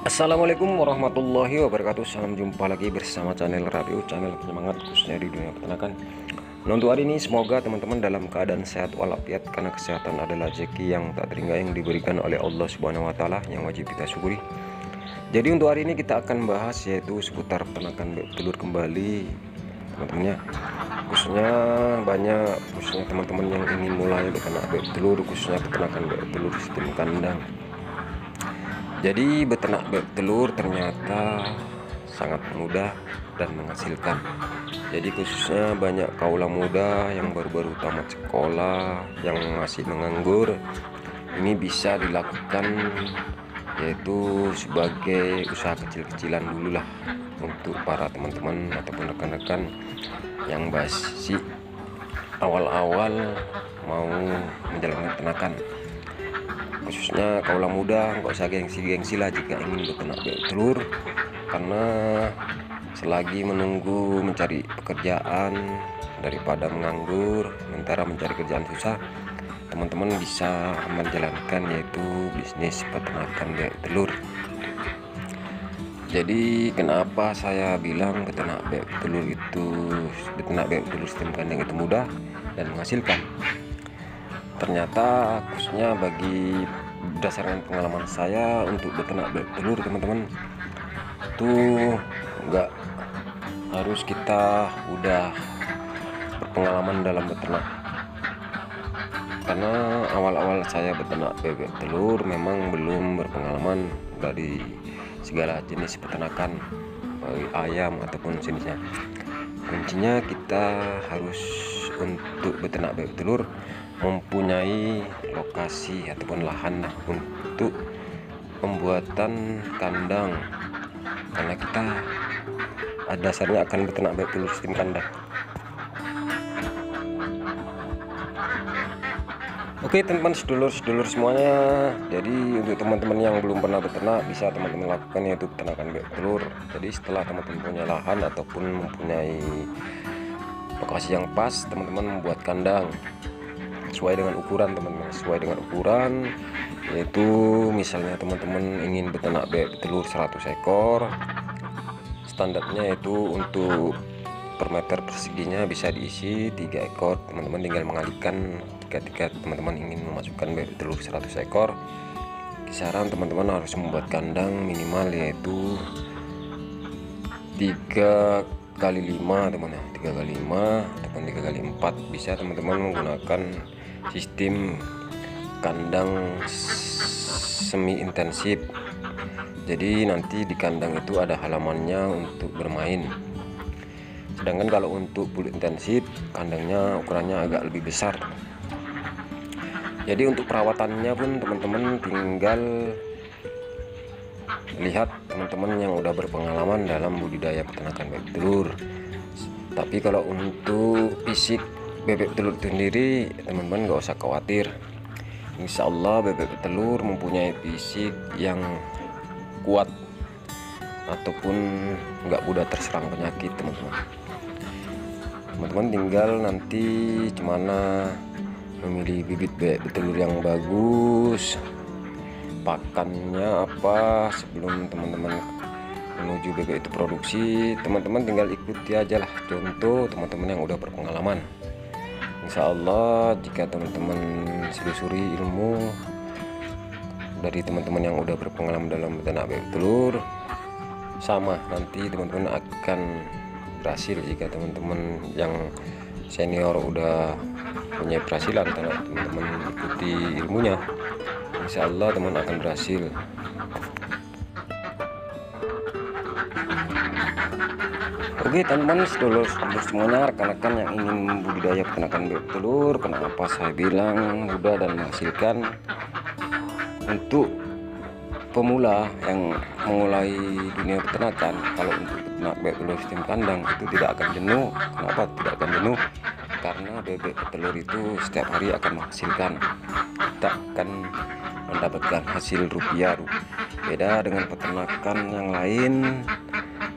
Assalamualaikum warahmatullahi wabarakatuh. Salam jumpa lagi bersama channel radio, channel penyemangat khususnya di dunia peternakan. Untuk hari ini semoga teman-teman dalam keadaan sehat walafiat, karena kesehatan adalah rezeki yang tak terhingga yang diberikan oleh Allah Subhanahu wa taala yang wajib kita syukuri. Jadi untuk hari ini kita akan bahas yaitu seputar peternakan bebek telur kembali teman-temannya. Khususnya teman-teman yang ingin mulai beternak bebek telur, khususnya peternakan bebek telur sistem kandang. Jadi beternak bebek telur ternyata sangat mudah dan menghasilkan. Jadi khususnya banyak kaula muda yang baru-baru tamat sekolah, yang masih menganggur, ini bisa dilakukan yaitu sebagai usaha kecil-kecilan dulu lah untuk para teman-teman ataupun rekan-rekan yang masih awal-awal mau menjalankan peternakan. Khususnya kaula muda nggak usah gengsi-gengsi lah jika ingin beternak bebek telur, karena selagi menunggu mencari pekerjaan daripada menganggur sementara mencari kerjaan susah, teman-teman bisa menjalankan yaitu bisnis peternakan bebek telur. Jadi kenapa saya bilang beternak bebek telur sistem kandang itu mudah dan menghasilkan? Ternyata khususnya berdasarkan pengalaman saya untuk beternak bebek telur, teman-teman, itu enggak harus kita udah berpengalaman dalam beternak. Karena awal-awal saya beternak bebek telur memang belum berpengalaman dari segala jenis peternakan, baik ayam ataupun jenisnya. Kuncinya kita harus untuk beternak bebek telur mempunyai lokasi ataupun lahan untuk pembuatan kandang, karena kita dasarnya akan beternak bebek telur sistem kandang. Oke teman-teman, sedulur semuanya, jadi untuk teman-teman yang belum pernah beternak bisa teman-teman lakukan yaitu peternakan bebek telur. Jadi setelah teman-teman punya lahan ataupun mempunyai lokasi yang pas, teman-teman membuat kandang sesuai dengan ukuran, teman-teman, sesuai dengan ukuran, yaitu misalnya teman-teman ingin beternak bebek telur 100 ekor, standarnya yaitu untuk per meter perseginya bisa diisi 3 ekor. Teman-teman tinggal mengalihkan ketika teman-teman ingin memasukkan bebek telur 100 ekor. Kisaran teman-teman harus membuat kandang minimal yaitu 3 kali 5 teman-teman, 3 kali 5 ataupun 3 kali 4. Bisa teman-teman menggunakan sistem kandang semi intensif. Jadi nanti di kandang itu ada halamannya untuk bermain. Sedangkan kalau untuk full intensif, kandangnya ukurannya agak lebih besar. Jadi untuk perawatannya pun teman-teman tinggal lihat teman-teman yang udah berpengalaman dalam budidaya peternakan bebek telur. Tapi kalau untuk fisik bebek telur itu sendiri, teman-teman nggak usah khawatir. Insya Allah bebek telur mempunyai fisik yang kuat ataupun nggak mudah terserang penyakit, teman-teman. Teman-teman tinggal nanti gimana memilih bibit bebek telur yang bagus, pakannya apa sebelum teman-teman menuju bebek itu produksi. Teman-teman tinggal ikuti aja lah contoh teman-teman yang udah berpengalaman. Insya Allah jika teman-teman selusuri ilmu dari teman-teman yang udah berpengalaman dalam beternak bebek telur, sama nanti teman-teman akan berhasil. Jika teman-teman yang senior udah punya keberhasilan, teman-teman ikuti ilmunya, insya Allah teman akan berhasil. Oke teman-teman, sedulur semuanya, rekan-rekan yang ingin budidaya peternakan bebek telur, kenapa saya bilang mudah dan menghasilkan? Untuk pemula yang memulai dunia peternakan, kalau untuk beternak bebek telur sistem kandang itu tidak akan jenuh. Kenapa tidak akan jenuh? Karena bebek telur itu setiap hari akan menghasilkan, kita akan mendapatkan hasil rupiah. Beda dengan peternakan yang lain,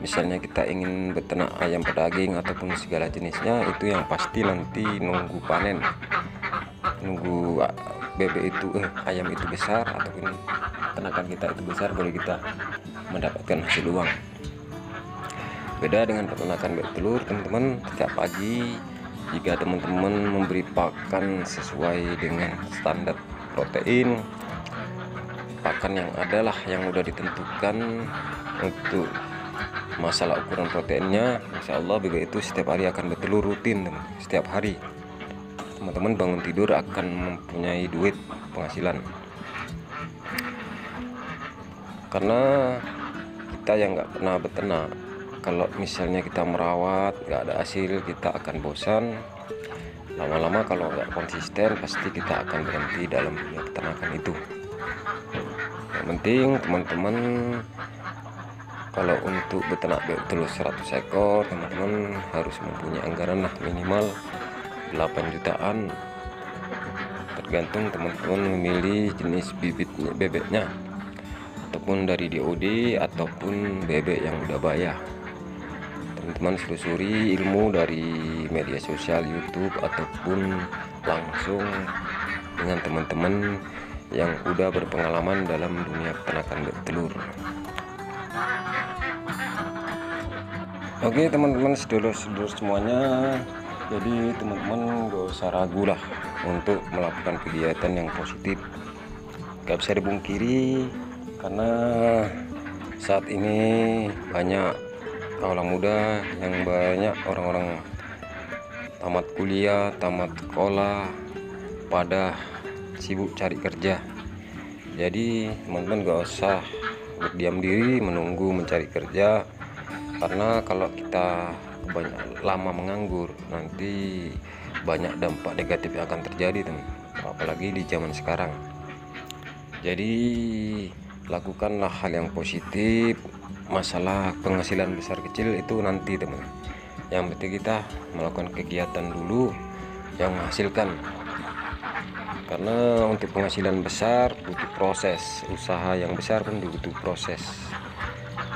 misalnya kita ingin beternak ayam pedaging ataupun segala jenisnya, itu yang pasti nanti nunggu panen, nunggu bebek itu ayam itu besar ataupun peternakan kita itu besar, baru kita mendapatkan hasil uang. Beda dengan peternakan bebek telur teman-teman. Setiap pagi jika teman-teman memberi pakan sesuai dengan standar protein, pakan yang adalah yang udah ditentukan untuk masalah ukuran proteinnya, insya Allah bebek itu setiap hari akan bertelur rutin teman. Setiap hari teman-teman bangun tidur akan mempunyai duit penghasilan, karena kita yang nggak pernah beternak, kalau misalnya kita merawat nggak ada hasil, kita akan bosan. Lama-lama kalau nggak konsisten pasti kita akan berhenti dalam dunia peternakan itu. Yang penting teman-teman kalau untuk beternak bebek telur 100 ekor, teman-teman harus mempunyai anggaran lah minimal 8 jutaan, tergantung teman-teman memilih jenis bibit bebeknya, ataupun dari DOD ataupun bebek yang udah bayar. Teman-teman selusuri ilmu dari media sosial YouTube ataupun langsung dengan teman-teman yang udah berpengalaman dalam dunia peternakan bebek telur. Oke teman-teman, sedulur-sedulur semuanya, jadi teman-teman gak usah ragu lah untuk melakukan kegiatan yang positif. Gak bisa dibungkiri karena saat ini banyak kaula muda yang banyak orang-orang tamat kuliah, tamat sekolah pada sibuk cari kerja. Jadi teman-teman gak usah berdiam diri menunggu mencari kerja, karena kalau kita banyak lama menganggur nanti banyak dampak negatif yang akan terjadi teman, apalagi di zaman sekarang. Jadi lakukanlah hal yang positif. Masalah penghasilan besar kecil itu nanti teman, yang penting kita melakukan kegiatan dulu yang menghasilkan, karena untuk penghasilan besar butuh proses, usaha yang besar pun butuh proses.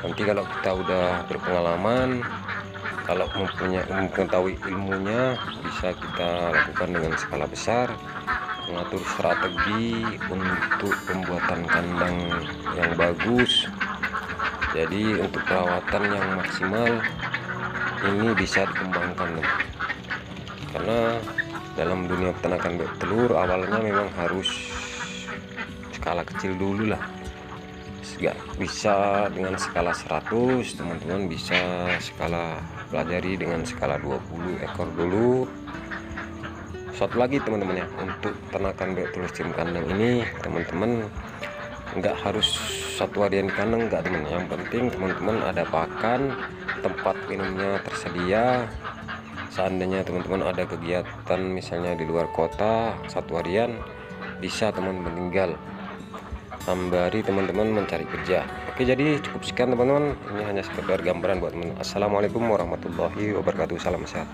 Nanti kalau kita udah berpengalaman, kalau mengetahui ilmunya, bisa kita lakukan dengan skala besar, mengatur strategi untuk pembuatan kandang yang bagus. Jadi untuk perawatan yang maksimal ini bisa dikembangkan, karena dalam dunia peternakan bebek telur awalnya memang harus skala kecil dulu lah. Gak bisa dengan skala 100, teman-teman bisa skala pelajari dengan skala 20 ekor dulu. Satu lagi teman-teman ya, untuk peternakan bebek telur sistem kandang ini teman-teman nggak harus satu harian di kandang, enggak teman. Yang penting teman-teman ada pakan, tempat minumnya tersedia. Seandainya teman-teman ada kegiatan misalnya di luar kota satu harian, bisa teman-teman tinggal sembari teman-teman mencari kerja. Oke, jadi cukup sekian teman-teman, ini hanya sekedar gambaran buat teman. Assalamualaikum warahmatullahi wabarakatuh, salam sehat.